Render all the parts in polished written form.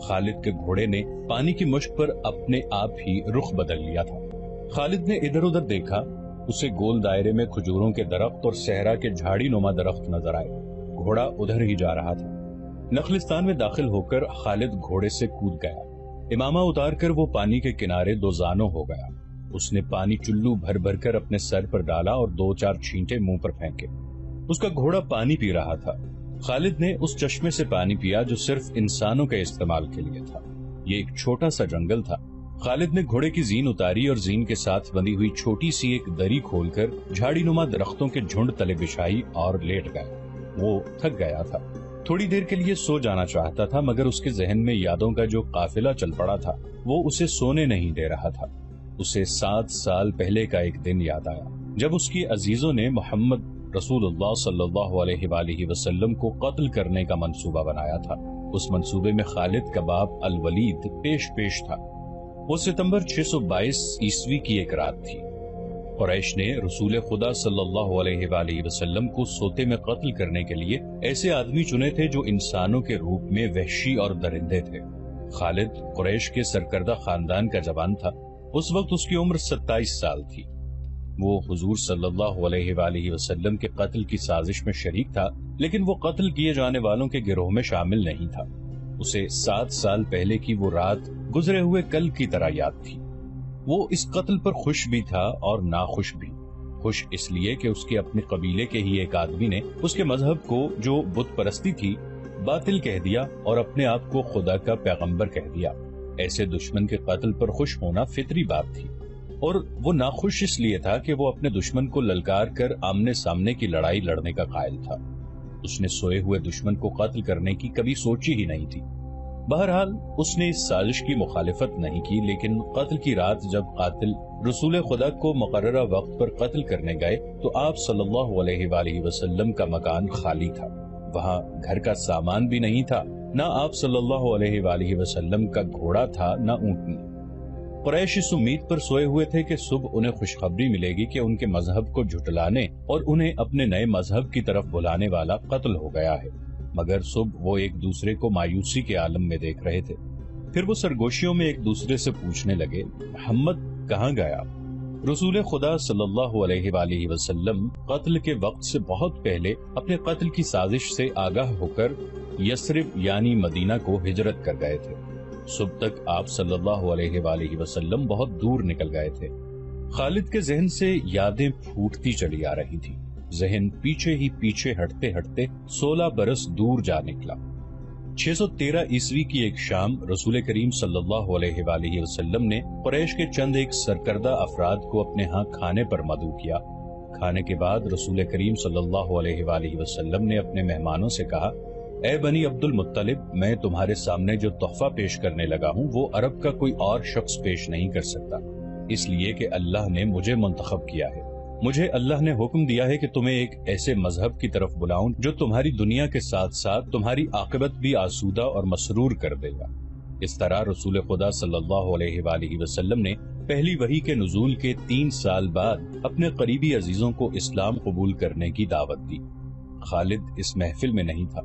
خالد کے گھوڑے نے پانی کی مشک پر اپنے آپ ہی رخ بدل لیا تھا۔ خالد نے ادھر ادھر دیکھا، اسے گول دائرے میں کھجوروں کے درخت اور صحرا کے جھاڑی نما درخت نظر آئے۔ گھوڑا ادھر ہی جا رہا تھا۔ نخلستان میں داخل ہو کر خالد گھوڑے سے کود گیا۔ امامہ اتار کر وہ پانی کے کنارے دو زانوں ہو گیا۔ اس نے پانی چلو بھر بھر کر اپنے سر پر ڈالا اور 2-4 چھینٹے منہ پر پھینکے۔ اس کا گھوڑا پانی پی رہا تھا۔ خالد نے اس چشمے سے پانی پیا جو صرف انسانوں کے استعمال کے لیے تھا۔ یہ ایک چھوٹا سا جنگل تھا۔ خالد نے گھوڑے کی زین اتاری اور زین کے ساتھ بندی ہوئی چھوٹی سی ایک دری کھول کر جھاڑی نما درختوں کے جھنڈ تلے بچھائی اور لیٹ گیا۔ وہ تھک گیا تھا، تھوڑی دیر کے لیے سو جانا چاہتا تھا، مگر اس کے ذہن میں یادوں کا جو قافلہ چل پڑا تھا وہ اسے سونے نہیں دے رہا تھا۔ اسے 7 سال پہلے کا ایک دن یاد آیا جب اس کی عزیزوں نے محمد رسول اللہ صلی اللہ علیہ وآلہ وسلم کو قتل کرنے کا منصوبہ بنایا تھا۔ اس منصوبے میں خالد کا باپ الولید پیش تھا۔ وہ ستمبر 622 عیسوی کی ایک رات تھی۔ قریش نے رسول خدا صلی اللہ علیہ وآلہ وسلم کو سوتے میں قتل کرنے کے لیے ایسے آدمی چنے تھے جو انسانوں کے روپ میں وحشی اور درندے تھے۔ خالد قریش کے سرکردہ خاندان کا جوان تھا۔ اس وقت اس کی عمر 27 سال تھی۔ وہ حضور صلی اللہ علیہ وآلہ وسلم کے قتل کی سازش میں شریک تھا، لیکن وہ قتل کیے جانے والوں کے گروہ میں شامل نہیں تھا۔ اسے 7 سال پہلے کی وہ رات گزرے ہوئے کل کی طرح یاد تھی۔ وہ اس قتل پر خوش بھی تھا اور ناخوش بھی۔ خوش اس لیے کہ اس کے اپنے قبیلے کے ہی ایک آدمی نے اس کے مذہب کو، جو بت پرستی تھی، باطل کہہ دیا اور اپنے آپ کو خدا کا پیغمبر کہہ دیا۔ ایسے دشمن کے قتل پر خوش ہونا فطری بات تھی، اور وہ ناخوش اس لیے تھا کہ وہ اپنے دشمن کو للکار کر آمنے سامنے کی لڑائی لڑنے کا قائل تھا۔ اس نے سوئے ہوئے دشمن کو قتل کرنے کی کبھی سوچی ہی نہیں تھی۔ بہرحال اس نے اس سازش کی مخالفت نہیں کی، لیکن قتل کی رات جب قاتل رسول خدا کو مقررہ وقت پر قتل کرنے گئے تو آپ صلی اللہ علیہ وآلہ وسلم کا مکان خالی تھا۔ وہاں گھر کا سامان بھی نہیں تھا، نہ آپ صلی اللہ علیہ وآلہ وسلم کا گھوڑا تھا، نہ اونٹنی۔ قریش اس امید پر سوئے ہوئے تھے کہ صبح انہیں خوشخبری ملے گی کہ ان کے مذہب کو جھٹلانے اور انہیں اپنے نئے مذہب کی طرف بلانے والا قتل ہو گیا ہے، مگر صبح وہ ایک دوسرے کو مایوسی کے عالم میں دیکھ رہے تھے۔ پھر وہ سرگوشیوں میں ایک دوسرے سے پوچھنے لگے، محمد کہاں گیا؟ رسول خدا صلی اللہ علیہ وآلہ وسلم قتل کے وقت سے بہت پہلے اپنے قتل کی سازش سے آگاہ ہو کر یثرب یعنی مدینہ کو ہجرت کر گئے تھے۔ صبح تک آپ صلی اللہ علیہ وآلہ وسلم بہت دور نکل گئے تھے۔ خالد کے ذہن سے یادیں پھوٹتی چلی آ رہی تھی۔ ذہن پیچھے ہی پیچھے ہٹتے ہٹتے 16 برس دور جا نکلا۔ 613 عیسوی کی ایک شام رسول کریم صلی اللہ علیہ وآلہ وسلم نے قریش کے چند ایک سرکردہ افراد کو اپنے ہاں کھانے پر مدعو کیا۔ کھانے کے بعد رسول کریم صلی اللہ علیہ وآلہ وسلم نے اپنے مہمانوں سے کہا، اے بنی عبد المطلب، میں تمہارے سامنے جو تحفہ پیش کرنے لگا ہوں وہ عرب کا کوئی اور شخص پیش نہیں کر سکتا، اس لیے کہ اللہ نے مجھے منتخب کیا ہے۔ مجھے اللہ نے حکم دیا ہے کہ تمہیں ایک ایسے مذہب کی طرف بلاؤں جو تمہاری دنیا کے ساتھ ساتھ تمہاری عاقبت بھی آسودہ اور مسرور کر دے گا۔ اس طرح رسول خدا صلی اللہ علیہ وآلہ وسلم نے پہلی وحی کے نزول کے 3 سال بعد اپنے قریبی عزیزوں کو اسلام قبول کرنے کی دعوت دی۔ خالد اس محفل میں نہیں تھا،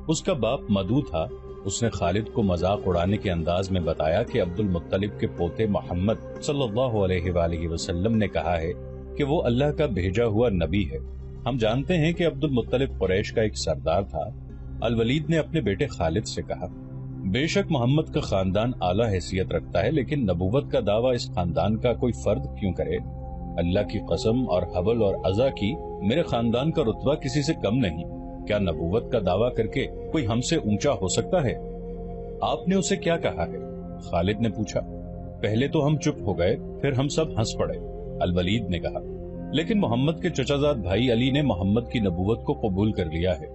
اس کا باپ مدعو تھا۔ اس نے خالد کو مذاق اڑانے کے انداز میں بتایا کہ عبد المطلب کے پوتے محمد صلی اللہ علیہ وآلہ وسلم نے کہا ہے کہ وہ اللہ کا بھیجا ہوا نبی ہے۔ ہم جانتے ہیں کہ عبد المطلب قریش کا ایک سردار تھا۔ الولید نے اپنے بیٹے خالد سے کہا، بے شک محمد کا خاندان اعلیٰ حیثیت رکھتا ہے، لیکن نبوت کا دعویٰ اس خاندان کا کوئی فرد کیوں کرے؟ اللہ کی قسم اور حبل اور عزا کی، میرے خاندان کا رتبہ کسی سے کم نہیں۔ کیا نبوت کا دعویٰ کر کے کوئی ہم سے اونچا ہو سکتا ہے؟ آپ نے اسے کیا کہا ہے؟ خالد نے پوچھا۔ پہلے تو ہم چپ ہو گئے، پھر ہم سب ہنس پڑے، الولید نے کہا، لیکن محمد کے چچا زاد بھائی علی نے محمد کی نبوت کو قبول کر لیا ہے۔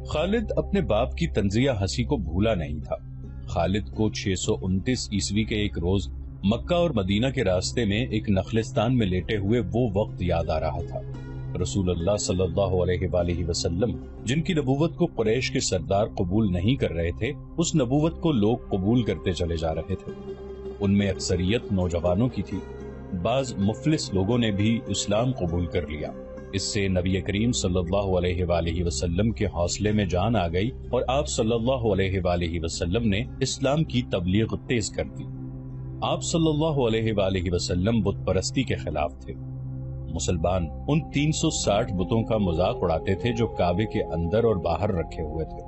خالد اپنے باپ کی طنزیہ ہنسی کو بھولا نہیں تھا۔ خالد کو 629 عیسوی کے ایک روز مکہ اور مدینہ کے راستے میں ایک نخلستان میں لیٹے ہوئے وہ وقت یاد آ رہا تھا۔ رسول اللہ صلی اللہ علیہ وآلہ وسلم جن کی نبوت کو قریش کے سردار قبول نہیں کر رہے تھے، اس نبوت کو لوگ قبول کرتے چلے جا رہے تھے۔ ان میں اکثریت نوجوانوں کی تھی۔ بعض مفلس لوگوں نے بھی اسلام قبول کر لیا۔ اس سے نبی کریم صلی اللہ علیہ وآلہ وسلم کے حوصلے میں جان آ گئی اور آپ صلی اللہ علیہ وآلہ وسلم نے اسلام کی تبلیغ تیز کر دی۔ آپ صلی اللہ علیہ وآلہ وسلم بت پرستی کے خلاف تھے۔ مسلمان ان 360 بتوں کا مذاق اڑاتے تھے جو کعبے کے اندر اور باہر رکھے ہوئے تھے۔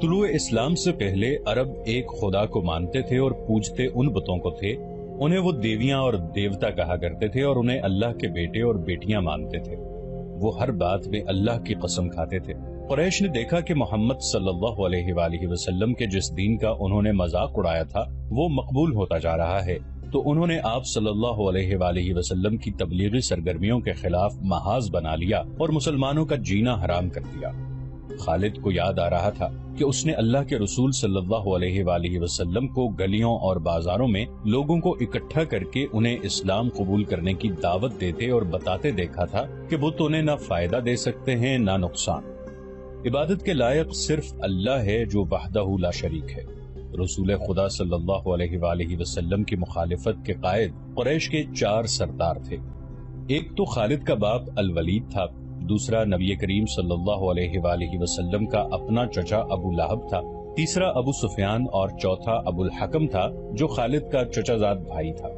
طلوع اسلام سے پہلے عرب ایک خدا کو مانتے تھے اور پوجتے ان بتوں کو تھے۔ انہیں وہ دیویاں اور دیوتا کہا کرتے تھے اور انہیں اللہ کے بیٹے اور بیٹیاں مانتے تھے۔ وہ ہر بات میں اللہ کی قسم کھاتے تھے۔ قریش نے دیکھا کہ محمد صلی اللہ علیہ وآلہ وسلم کے جس دین کا انہوں نے مذاق اڑایا تھا وہ مقبول ہوتا جا رہا ہے، تو انہوں نے آپ صلی اللہ علیہ وآلہ وسلم کی تبلیغی سرگرمیوں کے خلاف محاذ بنا لیا اور مسلمانوں کا جینا حرام کر دیا۔ خالد کو یاد آ رہا تھا کہ اس نے اللہ کے رسول صلی اللہ علیہ وآلہ وسلم کو گلیوں اور بازاروں میں لوگوں کو اکٹھا کر کے انہیں اسلام قبول کرنے کی دعوت دیتے اور بتاتے دیکھا تھا کہ بت انہیں نہ فائدہ دے سکتے ہیں نہ نقصان۔ عبادت کے لائق صرف اللہ ہے جو وحدہ لا شریک ہے۔ رسول خدا صلی اللہ علیہ وآلہ وسلم کی مخالفت کے قائد قریش کے 4 سردار تھے۔ ایک تو خالد کا باپ الولید تھا، دوسرا نبی کریم صلی اللہ علیہ وآلہ وسلم کا اپنا چچا ابو لہب تھا، تیسرا ابو سفیان اور چوتھا ابو الحکم تھا جو خالد کا چچا زاد بھائی تھا۔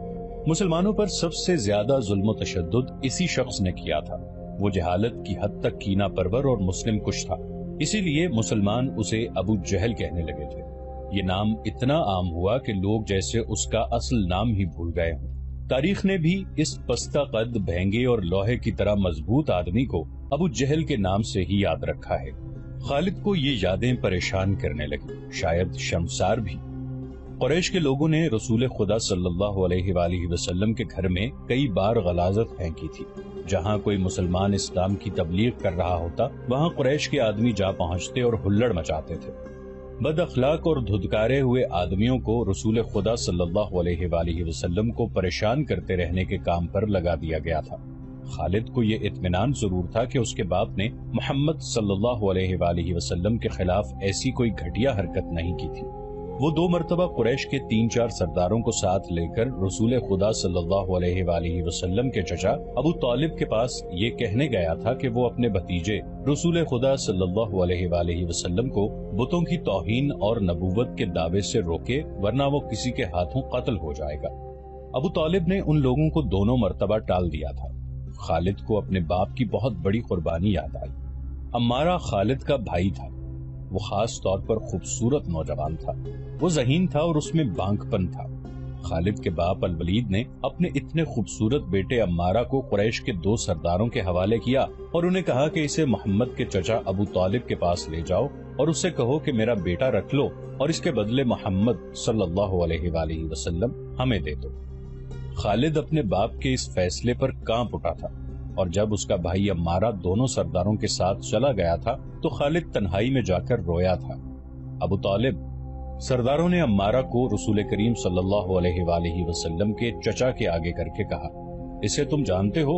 مسلمانوں پر سب سے زیادہ ظلم و تشدد اسی شخص نے کیا تھا۔ وہ جہالت کی حد تک کینہ پرور اور مسلم کش تھا، اسی لیے مسلمان اسے ابو جہل کہنے لگے تھے۔ یہ نام اتنا عام ہوا کہ لوگ جیسے اس کا اصل نام ہی بھول گئے ہوں۔ تاریخ نے بھی اس پستہ قد بھینگے اور لوہے کی طرح مضبوط آدمی کو ابو جہل کے نام سے ہی یاد رکھا ہے۔ خالد کو یہ یادیں پریشان کرنے لگی، شاید شرمسار بھی۔ قریش کے لوگوں نے رسول خدا صلی اللہ علیہ وآلہ وسلم کے گھر میں کئی بار غلاظت پھینکی تھی۔ جہاں کوئی مسلمان اسلام کی تبلیغ کر رہا ہوتا وہاں قریش کے آدمی جا پہنچتے اور ہلڑ مچاتے تھے۔ بد اخلاق اور دھدکارے ہوئے آدمیوں کو رسول خدا صلی اللہ علیہ وآلہ وسلم کو پریشان کرتے رہنے کے کام پر لگا دیا گیا تھا۔ خالد کو یہ اطمینان ضرور تھا کہ اس کے باپ نے محمد صلی اللہ علیہ وآلہ وسلم کے خلاف ایسی کوئی گھٹیا حرکت نہیں کی تھی۔ وہ 2 مرتبہ قریش کے 3-4 سرداروں کو ساتھ لے کر رسول خدا صلی اللہ علیہ وآلہ وسلم کے چچا ابو طالب کے پاس یہ کہنے گیا تھا کہ وہ اپنے بھتیجے رسول خدا صلی اللہ علیہ وآلہ وسلم کو بتوں کی توہین اور نبوت کے دعوے سے روکے، ورنہ وہ کسی کے ہاتھوں قتل ہو جائے گا۔ ابو طالب نے ان لوگوں کو 2 مرتبہ ٹال دیا تھا۔ خالد کو اپنے باپ کی بہت بڑی قربانی یاد آئی۔ عمارہ خالد کا بھائی تھا۔ وہ خاص طور پر خوبصورت نوجوان تھا۔ وہ ذہین تھا اور اس میں بانک پن تھا۔ خالد کے باپ الولید نے اپنے اتنے خوبصورت بیٹے عمارہ کو قریش کے 2 سرداروں کے حوالے کیا اور انہیں کہا کہ اسے محمد کے چچا ابو طالب کے پاس لے جاؤ اور اسے کہو کہ میرا بیٹا رکھ لو اور اس کے بدلے محمد صلی اللہ علیہ وآلہ وسلم ہمیں دے دو۔ خالد اپنے باپ کے اس فیصلے پر کانپ اٹھا تھا، اور جب اس کا بھائی عمارہ دونوں سرداروں کے ساتھ چلا گیا تھا تو خالد تنہائی میں جا کر رویا تھا۔ ابو طالب، سرداروں نے عمارہ کو رسول کریم صلی اللہ علیہ وآلہ وسلم کے چچا کے آگے کر کے کہا، اسے تم جانتے ہو،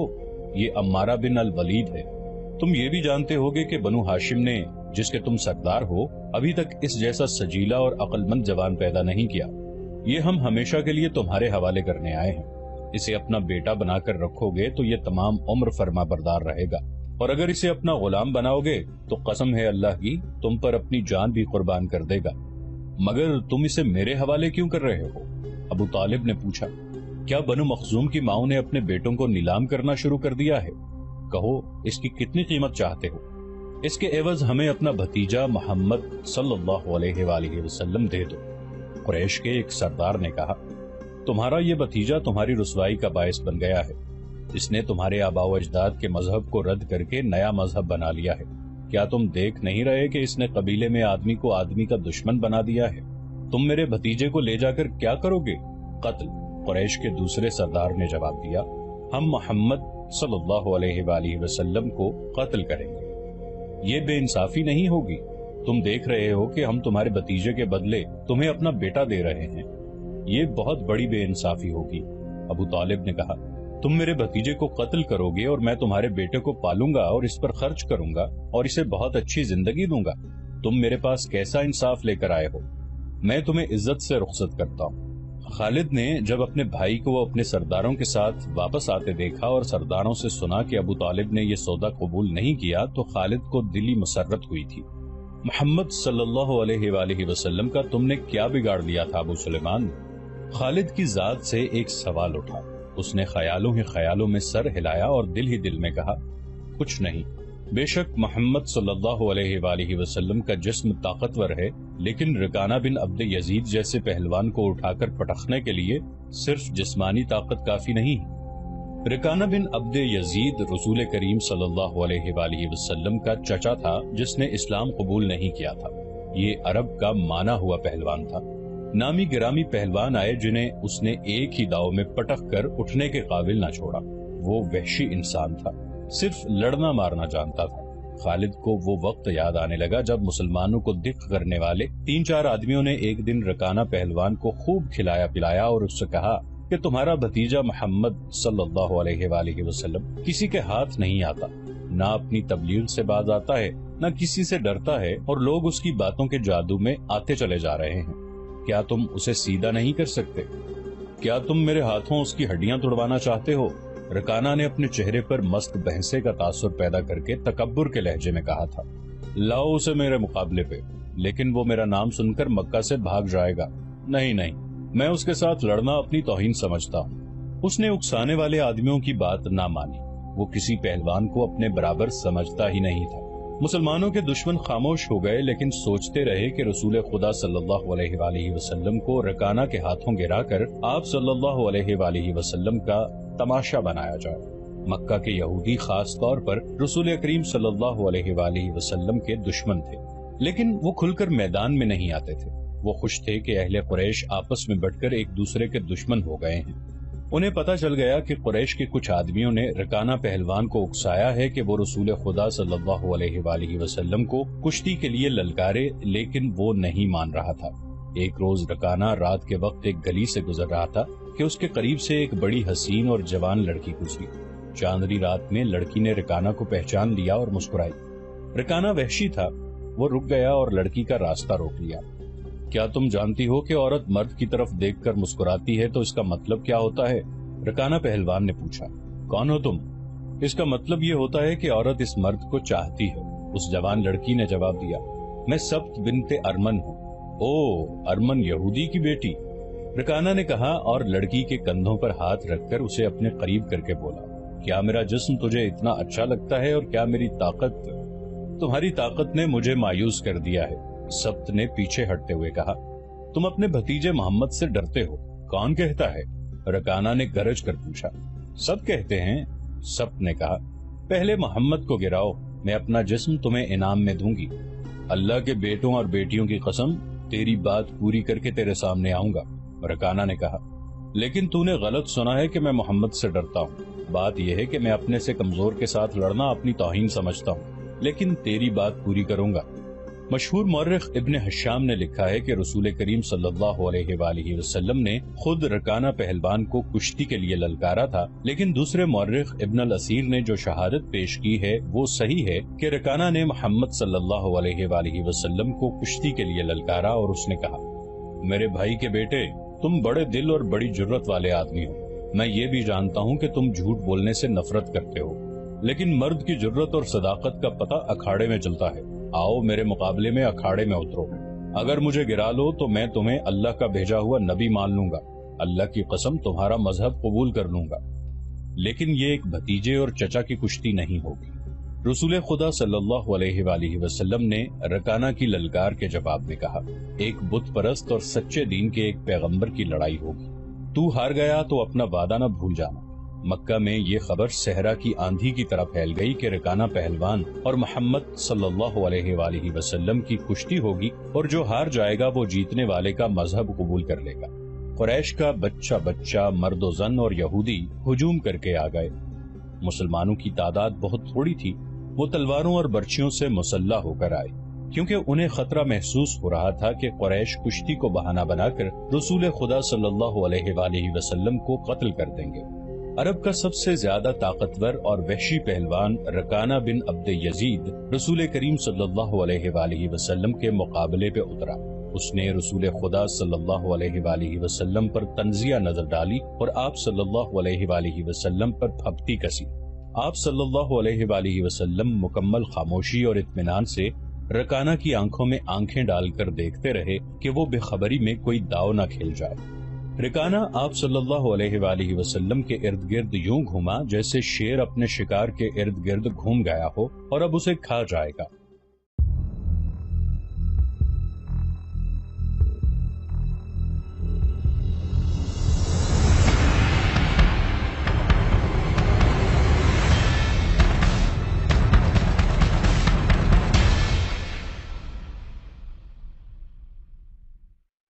یہ عمارہ بن الولید ہے۔ تم یہ بھی جانتے ہوگے کہ بنو ہاشم نے، جس کے تم سردار ہو، ابھی تک اس جیسا سجیلا اور عقل مند جوان پیدا نہیں کیا۔ یہ ہم ہمیشہ کے لیے تمہارے حوالے کرنے آئے ہیں۔ اسے اپنا بیٹا بنا کر رکھو گے تو یہ تمام عمر فرما بردار رہے گا، اور اگر اسے اپنا غلام بناؤ گے تو قسم ہے اللہ کی تم پر اپنی جان بھی قربان کر دے گا۔ مگر تم اسے میرے حوالے کیوں کر رہے ہو؟ ابو طالب نے پوچھا۔ کیا بنو مخزوم کی ماؤں نے اپنے بیٹوں کو نیلام کرنا شروع کر دیا ہے؟ کہو اس کی کتنی قیمت چاہتے ہو؟ اس کے عوض ہمیں اپنا بھتیجا محمد صلی اللہ علیہ وآلہ وسلم دے دو۔ قریش کے ایک سردار نے کہا، تمہارا یہ بھتیجا تمہاری رسوائی کا باعث بن گیا ہے۔ اس نے تمہارے آباء و اجداد کے مذہب کو رد کر کے نیا مذہب بنا لیا ہے۔ کیا تم دیکھ نہیں رہے کہ اس نے قبیلے میں آدمی کو آدمی کا دشمن بنا دیا ہے؟ تم میرے بھتیجے کو لے جا کر کیا کرو گے؟ قتل۔ قریش کے دوسرے سردار نے جواب دیا، ہم محمد صلی اللہ علیہ وآلہ وسلم کو قتل کریں گے۔ یہ بے انصافی نہیں ہوگی؟ تم دیکھ رہے ہو کہ ہم تمہارے بھتیجے کے بدلے تمہیں اپنا بیٹا دے رہے ہیں۔ یہ بہت بڑی بے انصافی ہوگی۔ ابو طالب نے کہا، تم میرے بھتیجے کو قتل کرو گے اور میں تمہارے بیٹے کو پالوں گا اور اس پر خرچ کروں گا اور اسے بہت اچھی زندگی دوں گا۔ تم میرے پاس کیسا انصاف لے کر آئے ہو؟ میں تمہیں عزت سے رخصت کرتا ہوں۔ خالد نے جب اپنے بھائی کو اپنے سرداروں کے ساتھ واپس آتے دیکھا اور سرداروں سے سنا کہ ابو طالب نے یہ سودا قبول نہیں کیا تو خالد کو دلی مسرت ہوئی تھی۔ محمد صلی اللہ علیہ وآلہ وسلم کا تم نے کیا بگاڑ دیا تھا ابو سلیمان؟ خالد کی ذات سے ایک سوال اٹھا۔ اس نے خیالوں ہی خیالوں میں سر ہلایا اور دل ہی دل میں کہا، کچھ نہیں۔ بے شک محمد صلی اللہ علیہ وآلہ وسلم کا جسم طاقتور ہے، لیکن رکانہ بن عبد یزید جیسے پہلوان کو اٹھا کر پٹخنے کے لیے صرف جسمانی طاقت کافی نہیں۔ رکانہ بن عبد یزید رسول کریم صلی اللہ علیہ وآلہ وسلم کا چچا تھا جس نے اسلام قبول نہیں کیا تھا۔ یہ عرب کا مانا ہوا پہلوان تھا۔ نامی گرامی پہلوان آئے جنہیں اس نے ایک ہی داؤ میں پٹخ کر اٹھنے کے قابل نہ چھوڑا۔ وہ وحشی انسان تھا، صرف لڑنا مارنا جانتا تھا۔ خالد کو وہ وقت یاد آنے لگا جب مسلمانوں کو دق کرنے والے 3-4 آدمیوں نے ایک دن رکانہ پہلوان کو خوب کھلایا پلایا اور اس سے کہا کہ تمہارا بھتیجا محمد صلی اللہ علیہ وآلہ وسلم کسی کے ہاتھ نہیں آتا، نہ اپنی تبلیغ سے باز آتا ہے، نہ کسی سے ڈرتا ہے، اور لوگ اس کی باتوں کے جادو میں آتے چلے جا رہے ہیں۔ کیا تم اسے سیدھا نہیں کر سکتے؟ کیا تم میرے ہاتھوں اس کی ہڈیاں توڑوانا چاہتے ہو؟ رکانہ نے اپنے چہرے پر مست بہنسے کا تاثر پیدا کر کے تکبر کے لہجے میں کہا تھا، لاؤ اسے میرے مقابلے پہ، لیکن وہ میرا نام سن کر مکہ سے بھاگ جائے گا۔ نہیں نہیں، میں اس کے ساتھ لڑنا اپنی توہین سمجھتا ہوں۔ اس نے اکسانے والے آدمیوں کی بات نہ مانی۔ وہ کسی پہلوان کو اپنے برابر سمجھتا ہی نہیں تھا۔ مسلمانوں کے دشمن خاموش ہو گئے، لیکن سوچتے رہے کہ رسول خدا صلی اللہ علیہ وآلہ وسلم کو رکانہ کے ہاتھوں گرا کر آپ صلی اللہ علیہ وآلہ وسلم کا تماشا بنایا جائے۔ مکہ کے یہودی خاص طور پر رسول کریم صلی اللہ علیہ وآلہ وسلم کے دشمن تھے، لیکن وہ کھل کر میدان میں نہیں آتے تھے۔ وہ خوش تھے کہ اہل قریش آپس میں بٹ کر ایک دوسرے کے دشمن ہو گئے ہیں۔ انہیں پتا چل گیا کہ قریش کے کچھ آدمیوں نے رکانہ پہلوان کو اکسایا ہے کہ وہ رسول خدا صلی اللہ علیہ وآلہ وسلم کو کشتی کے لیے للکارے، لیکن وہ نہیں مان رہا تھا۔ ایک روز رکانہ رات کے وقت ایک گلی سے گزر رہا تھا کہ اس کے قریب سے ایک بڑی حسین اور جوان لڑکی گزری۔ چاندنی رات میں لڑکی نے رکانہ کو پہچان لیا اور مسکرائی۔ رکانہ وحشی تھا، وہ رک گیا اور لڑکی کا راستہ روک لیا۔ کیا تم جانتی ہو کہ عورت مرد کی طرف دیکھ کر مسکراتی ہے تو اس کا مطلب کیا ہوتا ہے؟ رکانہ پہلوان نے پوچھا۔ کون ہو تم؟ اس کا مطلب یہ ہوتا ہے کہ عورت اس مرد کو چاہتی ہے، اس جوان لڑکی نے جواب دیا۔ میں سبت بنت ارمن ہوں۔ او، ارمن یہودی کی بیٹی؟ رکانہ نے کہا اور لڑکی کے کندھوں پر ہاتھ رکھ کر اسے اپنے قریب کر کے بولا، کیا میرا جسم تجھے اتنا اچھا لگتا ہے اور کیا میری طاقت؟ تمہاری طاقت نے مجھے مایوس کر دیا ہے، سبت نے پیچھے ہٹتے ہوئے کہا۔ تم اپنے بھتیجے محمد سے ڈرتے ہو؟ کون کہتا ہے؟ رکانہ نے گرج کر پوچھا۔ سب کہتے ہیں، سبت نے کہا۔ پہلے محمد کو گراؤ، میں اپنا جسم تمہیں انعام میں دوں گی۔ اللہ کے بیٹوں اور بیٹیوں کی قسم، تیری بات پوری کر کے تیرے سامنے آؤں گا، رکانہ نے کہا۔ لیکن تو نے غلط سنا ہے کہ میں محمد سے ڈرتا ہوں۔ بات یہ ہے کہ میں اپنے سے کمزور کے ساتھ لڑنا اپنی توہین سمجھتا ہوں، لیکن تیری بات پوری کروں گا۔ مشہور مورخ ابن حشام نے لکھا ہے کہ رسول کریم صلی اللہ علیہ وآلہ وسلم نے خود رکانہ پہلوان کو کشتی کے لیے للکارا تھا، لیکن دوسرے مورخ ابن الاسیر نے جو شہادت پیش کی ہے وہ صحیح ہے کہ رکانہ نے محمد صلی اللہ علیہ وآلہ وسلم کو کشتی کے لیے للکارا اور اس نے کہا، میرے بھائی کے بیٹے، تم بڑے دل اور بڑی جرت والے آدمی ہو۔ میں یہ بھی جانتا ہوں کہ تم جھوٹ بولنے سے نفرت کرتے ہو، لیکن مرد کی جرت اور صداقت کا پتہ اکھاڑے میں چلتا ہے۔ آؤ میرے مقابلے میں اکھاڑے میں اترو۔ اگر مجھے گرا لو تو میں تمہیں اللہ کا بھیجا ہوا نبی مان لوں گا، اللہ کی قسم تمہارا مذہب قبول کر لوں گا۔ لیکن یہ ایک بھتیجے اور چچا کی کشتی نہیں ہوگی۔ رسول خدا صلی اللہ علیہ وآلہ وسلم نے رکانہ کی للکار کے جواب میں کہا، ایک بت پرست اور سچے دین کے ایک پیغمبر کی لڑائی ہوگی۔ تو ہار گیا تو اپنا وعدہ نہ بھول جانا۔ مکہ میں یہ خبر صحرا کی آندھی کی طرح پھیل گئی کہ رکانہ پہلوان اور محمد صلی اللہ علیہ وآلہ وسلم کی کشتی ہوگی، اور جو ہار جائے گا وہ جیتنے والے کا مذہب قبول کر لے گا۔ قریش کا بچہ بچہ، مرد و زن اور یہودی ہجوم کر کے آ گئے۔ مسلمانوں کی تعداد بہت تھوڑی تھی، وہ تلواروں اور برچھیوں سے مسلح ہو کر آئے، کیونکہ انہیں خطرہ محسوس ہو رہا تھا کہ قریش کشتی کو بہانہ بنا کر رسول خدا صلی اللہ علیہ وآلہ وسلم کو قتل کر دیں گے۔ عرب کا سب سے زیادہ طاقتور اور وحشی پہلوان رکانہ بن عبد یزید رسول کریم صلی اللہ علیہ وآلہ وسلم کے مقابلے پہ اترا۔ اس نے رسول خدا صلی اللہ علیہ وآلہ وسلم پر تنزیہ نظر ڈالی اور آپ صلی اللہ علیہ وآلہ وسلم پر پھپتی کسی۔ آپ صلی اللہ علیہ وآلہ وسلم مکمل خاموشی اور اطمینان سے رکانہ کی آنکھوں میں آنکھیں ڈال کر دیکھتے رہے کہ وہ بے خبری میں کوئی داؤ نہ کھیل جائے۔ رکانہ آپ صلی اللہ علیہ وآلہ وسلم کے ارد گرد یوں گھوما جیسے شیر اپنے شکار کے ارد گرد گھوم گیا ہو اور اب اسے کھا جائے گا۔